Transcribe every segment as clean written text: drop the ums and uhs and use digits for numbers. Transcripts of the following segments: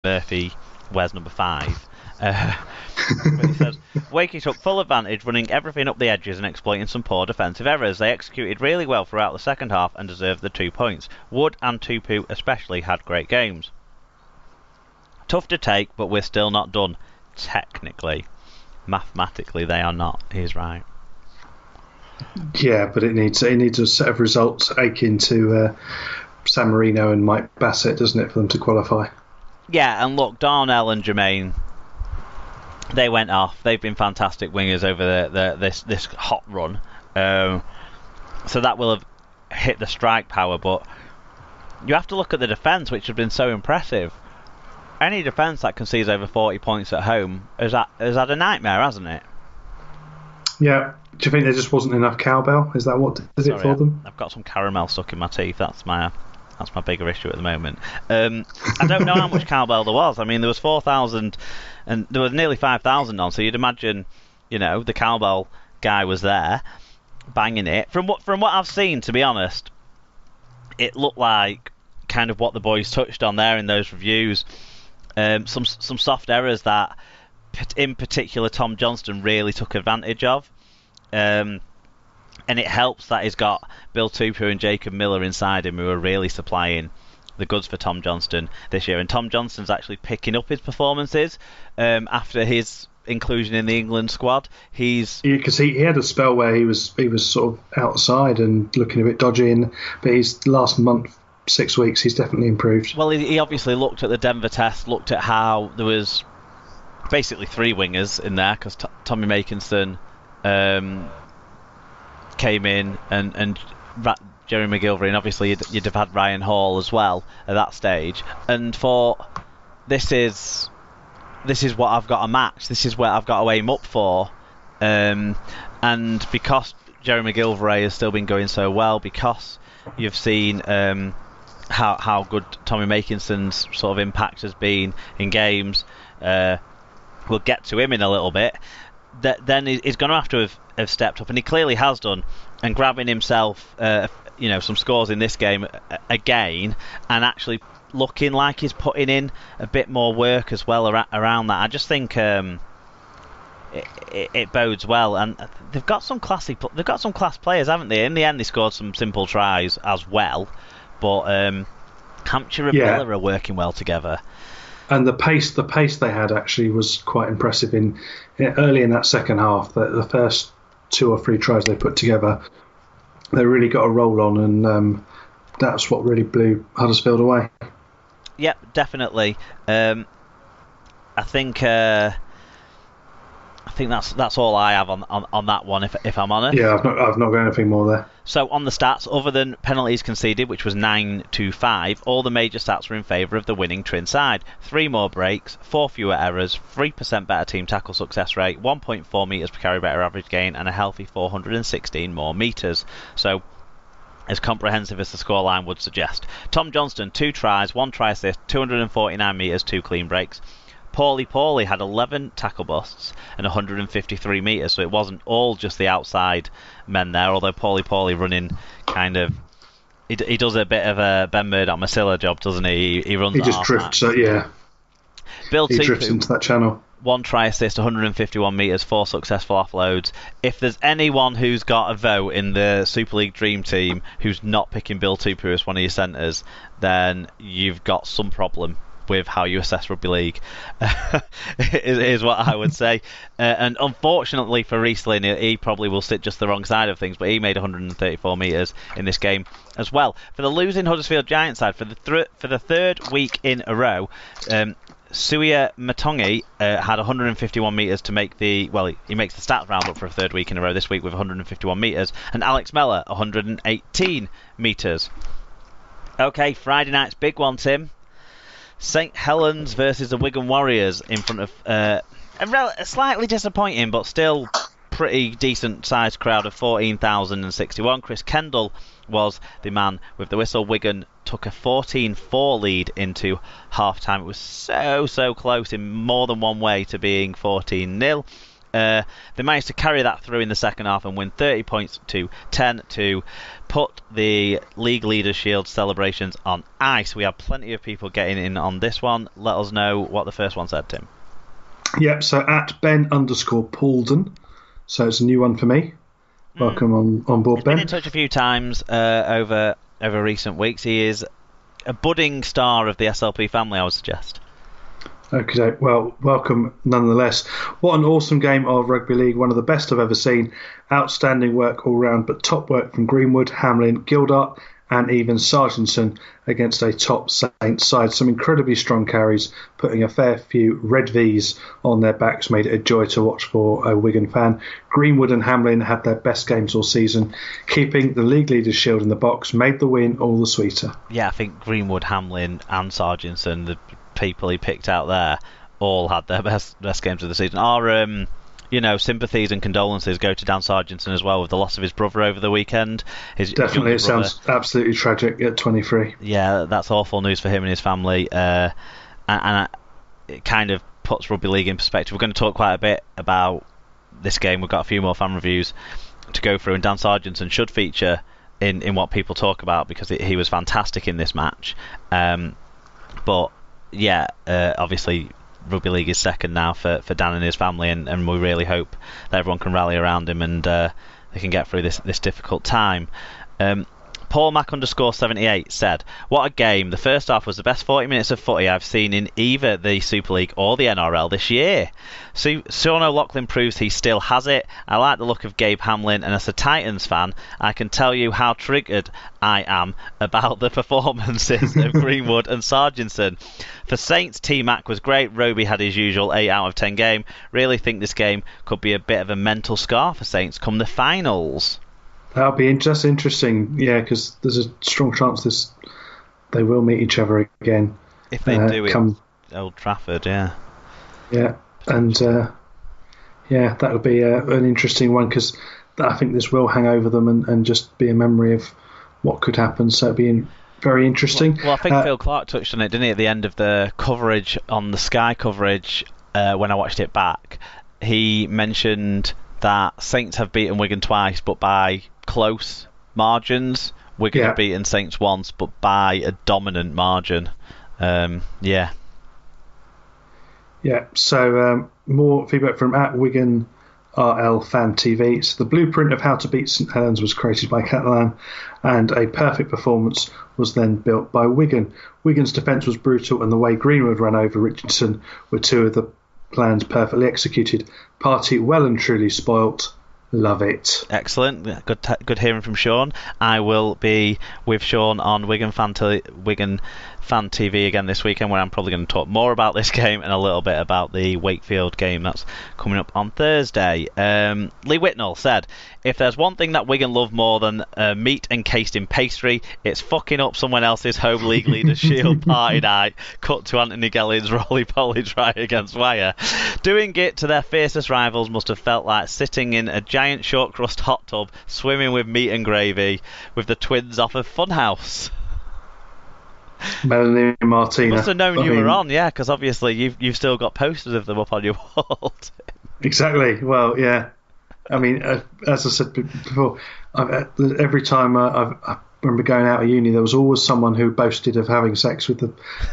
Murphy wears number 5. But he says, Wakey took full advantage, running everything up the edges and exploiting some poor defensive errors. They executed really well throughout the second half and deserved the 2 points. Wood and Tupu especially had great games. Tough to take, but we're still not done. Technically. Mathematically, they are not. He's right. Yeah, but it needs a set of results akin to San Marino and Mike Bassett, doesn't it, for them to qualify? Yeah, and look, Darnell and Jermaine, they went off. They've been fantastic wingers over this hot run. So that will have hit the strike power, but you have to look at the defence, which has been so impressive. Any defence that concedes over 40 points at home has had a nightmare, hasn't it? Yeah. Do you think there just wasn't enough cowbell? Is that what did it for them? I've got some caramel stuck in my teeth. That's my bigger issue at the moment. I don't know how much cowbell there was. I mean, there was 4,000 and there was nearly 5,000 on, so you'd imagine, the cowbell guy was there, banging it. From what I've seen, to be honest, it looked like kind of what the boys touched on there in those reviews. Some soft errors that, in particular, Tom Johnston really took advantage of. And it helps that he's got Bill Tupu and Jacob Miller inside him, who are really supplying the goods for Tom Johnston this year. And Tom Johnston's actually picking up his performances after his inclusion in the England squad. Because he had a spell where he was sort of outside and looking a bit dodgy, but he's last month, 6 weeks, he's definitely improved. Well, he obviously looked at the Denver test, looked at how there was basically 3 wingers in there, because Tommy Makinson came in and Jerry McGilvery, and obviously you'd have had Ryan Hall as well at that stage. And this is what I've got to match. This is what I've got to aim up for. And because Jerry McGilvery has still been going so well, because you've seen how good Tommy Makinson's sort of impact has been in games. We'll get to him in a little bit. Then he's going to have stepped up, and he clearly has done, and grabbing himself some scores in this game again, and actually looking like he's putting in a bit more work as well around that. I just think it bodes well, and they've got some class players, haven't they? In the end, they scored some simple tries as well, but Hampshire and Miller are working well together. And the pace they had actually was quite impressive early in that second half. The first 2 or 3 tries they put together, they really got a roll on, and that's what really blew Huddersfield away. Yep, definitely. I think that's all I have on that one, if I'm honest. Yeah, I've not got anything more there. So on the stats, other than penalties conceded, which was 9-5, all the major stats were in favour of the winning Trin side. 3 more breaks, 4 fewer errors, 3% better team tackle success rate, 1.4 metres per carry better average gain, and a healthy 416 more metres. So as comprehensive as the scoreline would suggest. Tom Johnston, 2 tries, 1 try assist, 249 metres, 2 clean breaks. Paulie had 11 tackle busts and 153 metres, so it wasn't all just the outside men there, although Paulie running kind of... He does a bit of a Ben Murdoch-Masilla job, doesn't he? He runs. He just drifts, yeah. Bill he drifts into that channel. 1 try assist, 151 metres, 4 successful offloads. If there's anyone who's got a vote in the Super League Dream Team who's not picking Bill Tupu as one of your centres, then you've got some problem with how you assess rugby league, is what I would say. And unfortunately for Riesling, he probably will sit just the wrong side of things, but he made 134 metres in this game as well. For the losing Huddersfield Giants side, for the third week in a row, Suya Matongi had 151 metres to make he makes the stats round up for a third week in a row this week with 151 metres, and Alex Mellor 118 metres. Okay, Friday night's big one, Tim. St Helens versus the Wigan Warriors in front of a slightly disappointing but still pretty decent sized crowd of 14,061. Chris Kendall was the man with the whistle. Wigan took a 14-4 lead into half time. It was so close in more than one way to being 14-0. They managed to carry that through in the second half and win 30 points to 10 to put the League Leaders Shield celebrations on ice. We have plenty of people getting in on this one. Let us know what the first one said, Tim. Yep, so at Ben_Paulden. So it's a new one for me. Welcome on board, Ben. Been in touch a few times over recent weeks. He is a budding star of the SLP family, I would suggest. Okay, well, welcome nonetheless. What an awesome game of rugby league, one of the best I've ever seen. Outstanding work all round, but top work from Greenwood, Hamlin, Gildart and even Sargentson against a top Saints side. Some incredibly strong carries, putting a fair few red V's on their backs made it a joy to watch for a Wigan fan. Greenwood and Hamlin had their best games all season. Keeping the League Leaders Shield in the box made the win all the sweeter. Yeah, I think Greenwood, Hamlin and Sargentson, the people he picked out there, all had their best games of the season. Our sympathies and condolences go to Dan Sargentson as well with the loss of his brother over the weekend. Definitely, it sounds absolutely tragic at 23. Yeah, that's awful news for him and his family, and it kind of puts rugby league in perspective. We're going to talk quite a bit about this game. We've got a few more fan reviews to go through, and Dan Sargentson should feature in what people talk about because he was fantastic in this match. But yeah, obviously rugby league is second now for Dan and his family, and we really hope that everyone can rally around him and they can get through this difficult time. Paul Mac_78 said, "What a game. The first half was the best 40 minutes of footy I've seen in either the Super League or the NRL this year. Sean O'Loughlin proves he still has it. I like the look of Gabe Hamlin, and as a Titans fan, I can tell you how triggered I am about the performances of Greenwood and Sargentson. For Saints, T-Mac was great. Roby had his usual 8 out of 10 game. Really think this game could be a bit of a mental scar for Saints come the finals." That'll be just interesting, yeah, because there's a strong chance they will meet each other again. If they do it Old Trafford, yeah. Yeah, and that'll be an interesting one because I think this will hang over them and just be a memory of what could happen, so it'll be very interesting. Well, I think Phil Clark touched on it, didn't he, at the end of the coverage, on the Sky coverage, when I watched it back. He mentioned that Saints have beaten Wigan twice, but by close margins. Wigan have beaten Saints once, but by a dominant margin. Yeah, so more feedback from at Wigan RL Fan TV. So the blueprint of how to beat St Helens was created by Catalan, and a perfect performance was then built by Wigan. Wigan's defence was brutal, and the way Greenwood ran over Richardson were two of the plans perfectly executed. Party well and truly spoilt. Love it. Excellent. Good hearing from Sean. I will be with Sean on Wigan Fan TV again this weekend, where I'm probably going to talk more about this game and a little bit about the Wakefield game that's coming up on Thursday. Lee Whitnell said, "If there's one thing that Wigan love more than meat encased in pastry, it's fucking up someone else's home league leaders shield party night." Cut to Anthony Gellin's roly-poly try against Wire. Doing it to their fiercest rivals must have felt like sitting in a giant short crust hot tub swimming with meat and gravy with the twins off of Funhouse. Melanie and Martina. Must have known you were on, yeah, because obviously you've still got posters of them up on your wall. Exactly. Well, yeah. I mean, as I said before, every time I remember going out of uni, there was always someone who boasted of having sex with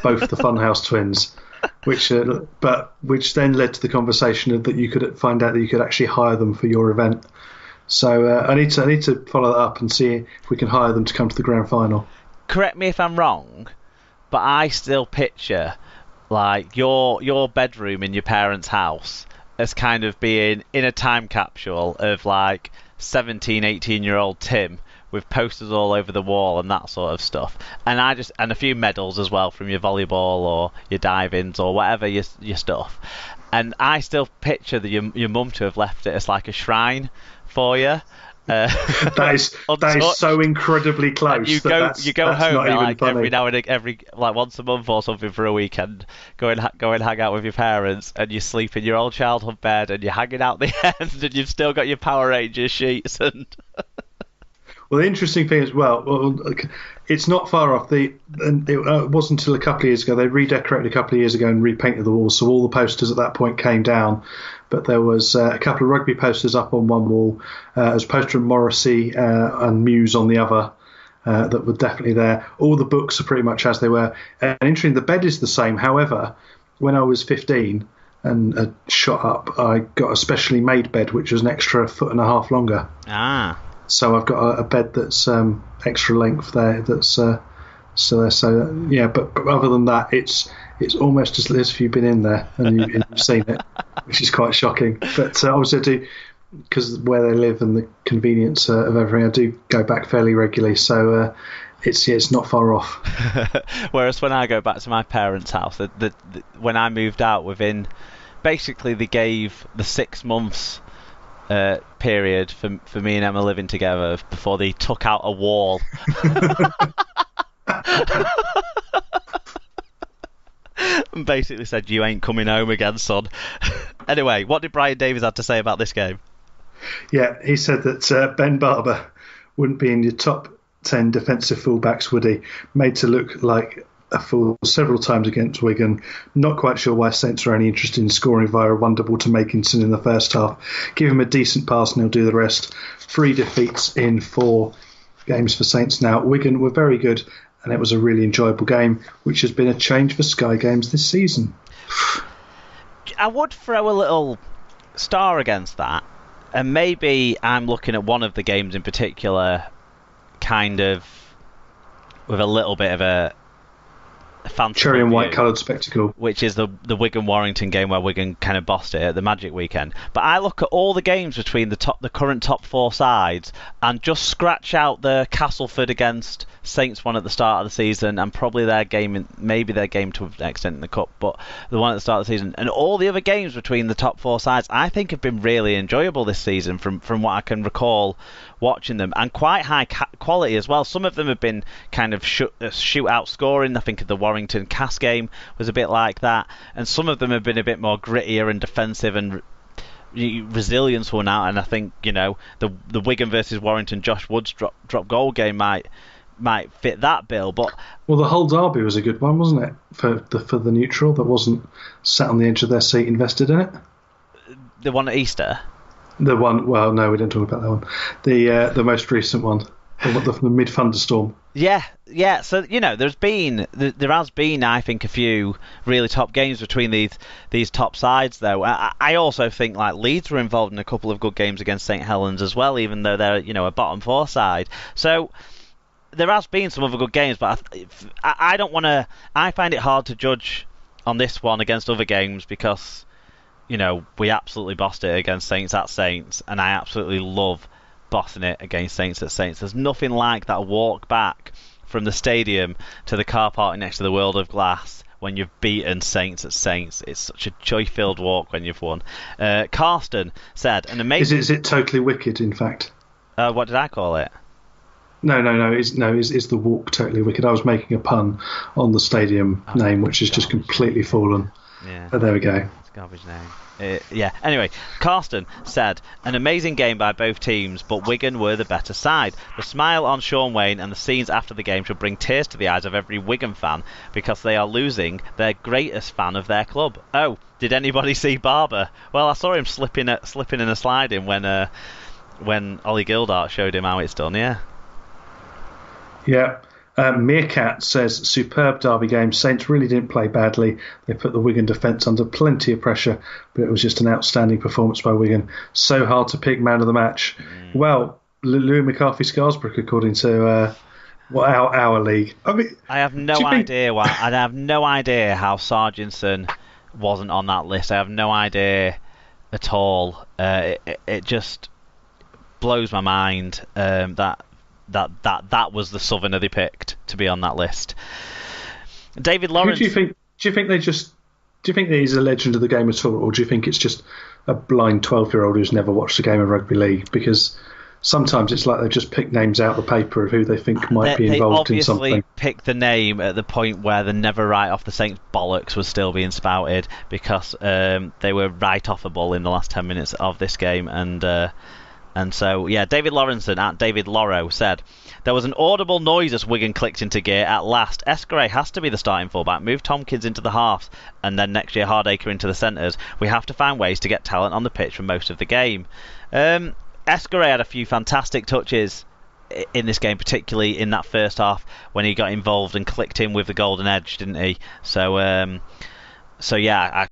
both the Funhouse twins, which then led to the conversation that you could find out that you could actually hire them for your event. So I need to follow that up and see if we can hire them to come to the grand final. Correct me if I'm wrong, but I still picture like your bedroom in your parents' house as kind of being in a time capsule of like 17, 18-year-old Tim with posters all over the wall and that sort of stuff. And a few medals as well from your volleyball or your dive-ins or whatever your stuff. And I still picture your mum to have left it as like a shrine for you. That is so incredibly close. You go home like every now and every like once a month or something for a weekend. Go and hang out with your parents, and you sleep in your old childhood bed, and you're hanging out the end, and you've still got your Power Rangers sheets and. Well, the interesting thing is, it's not far off. It wasn't until a couple of years ago, they redecorated a couple of years ago and repainted the walls, so all the posters at that point came down. But there was a couple of rugby posters up on one wall, there was a poster of Morrissey and Muse on the other that were definitely there. All the books are pretty much as they were. And interesting, the bed is the same. However, when I was 15 and shot up, I got a specially made bed, which was an extra 1.5 foot longer. Ah. So I've got a bed that's extra length there. That's yeah. But other than that, it's almost as if you've been in there and you've seen it, which is quite shocking. But obviously, I do, because where they live and the convenience of everything, I do go back fairly regularly. So it's not far off. Whereas when I go back to my parents' house, when I moved out, basically they gave the 6 months period for me and Emma living together before they took out a wall. And basically said, "You ain't coming home again, son." Anyway, what did Brian Davies have to say about this game? Yeah, he said that Ben Barber wouldn't be in your top 10 defensive fullbacks, would he? Made to look like a fool several times against Wigan. Not quite sure why Saints are only interested in scoring via a wonder ball to Makinson in the first half. Give him a decent pass and he'll do the rest. 3 defeats in 4 games for Saints now. Wigan were very good and it was a really enjoyable game, which has been a change for Sky Games this season. I would throw a little star against that, and maybe I'm looking at one of the games in particular kind of with a little bit of a fancy cherry and white coloured spectacle, which is the Wigan Warrington game where Wigan kind of bossed it at the Magic weekend. But I look at all the games between the current top 4 sides and just scratch out the Castleford against Saints one at the start of the season, and probably maybe their game to an extent in the cup, but the one at the start of the season, and all the other games between the top 4 sides, I think have been really enjoyable this season from what I can recall watching them, and quite high quality as well. Some of them have been kind of shootout scoring. I think the Warrington Cass game was a bit like that, and some of them have been a bit more grittier and defensive and resilience won out. And I think the Wigan versus Warrington Josh Woods drop goal game might fit that bill. But well, the whole derby was a good one, wasn't it, for the neutral that wasn't sat on the edge of their seat invested in it? The one at Easter. The one, well, no, we don't talk about that one. The most recent one, the mid thunderstorm. Yeah. So there has been, I think, a few really top games between these top sides. Though I also think like Leeds were involved in a couple of good games against St Helens as well, even though they're a bottom 4 side. So there has been some other good games, but I don't want to. I find it hard to judge on this one against other games because we absolutely bossed it against Saints at Saints, and I absolutely love bossing it against Saints at Saints. There's nothing like that walk back from the stadium to the car park next to the World of Glass when you've beaten Saints at Saints. It's such a joy-filled walk when you've won. Karsten said, an amazing... Is it totally wicked, in fact? What did I call it? No. Is the walk totally wicked? I was making a pun on the stadium name, which has just completely fallen. Yeah. But there we go. Garbage name. Yeah. Anyway, Karsten said, an amazing game by both teams, but Wigan were the better side. The smile on Sean Wayne and the scenes after the game should bring tears to the eyes of every Wigan fan because they are losing their greatest fan of their club. Oh, did anybody see Barber? Well, I saw him slipping in a sliding when Ollie Gildart showed him how it's done. Yeah. Yeah. Meerkat says, superb derby game. Saints really didn't play badly. They put the Wigan defence under plenty of pressure, but it was just an outstanding performance by Wigan. So hard to pick man of the match. Well, Louis McCarthy Scarsbrook, according to our league. I have no idea why. I have no idea how Sargentson wasn't on that list. I have no idea at all. It just blows my mind that was the Southerner they picked to be on that list. David Lawrence. Who do you think that he's a legend of the game at all, or do you think it's just a blind 12-year-old who's never watched a game of rugby league? Because sometimes it's like they just pick names out of the paper of who they think might be involved in something. They obviously picked the name at the point where the never right off the Saints bollocks was still being spouted because they were right off a ball in the last 10 minutes of this game, and And so, yeah, David Lawrenson at David Lorrow said, there was an audible noise as Wigan clicked into gear at last. Escaray has to be the starting fullback. Move Tompkins into the halves and then next year Hardacre into the centres. We have to find ways to get talent on the pitch for most of the game. Escaray had a few fantastic touches in this game, particularly in that first half when he got involved and clicked in with the golden edge, didn't he? So yeah,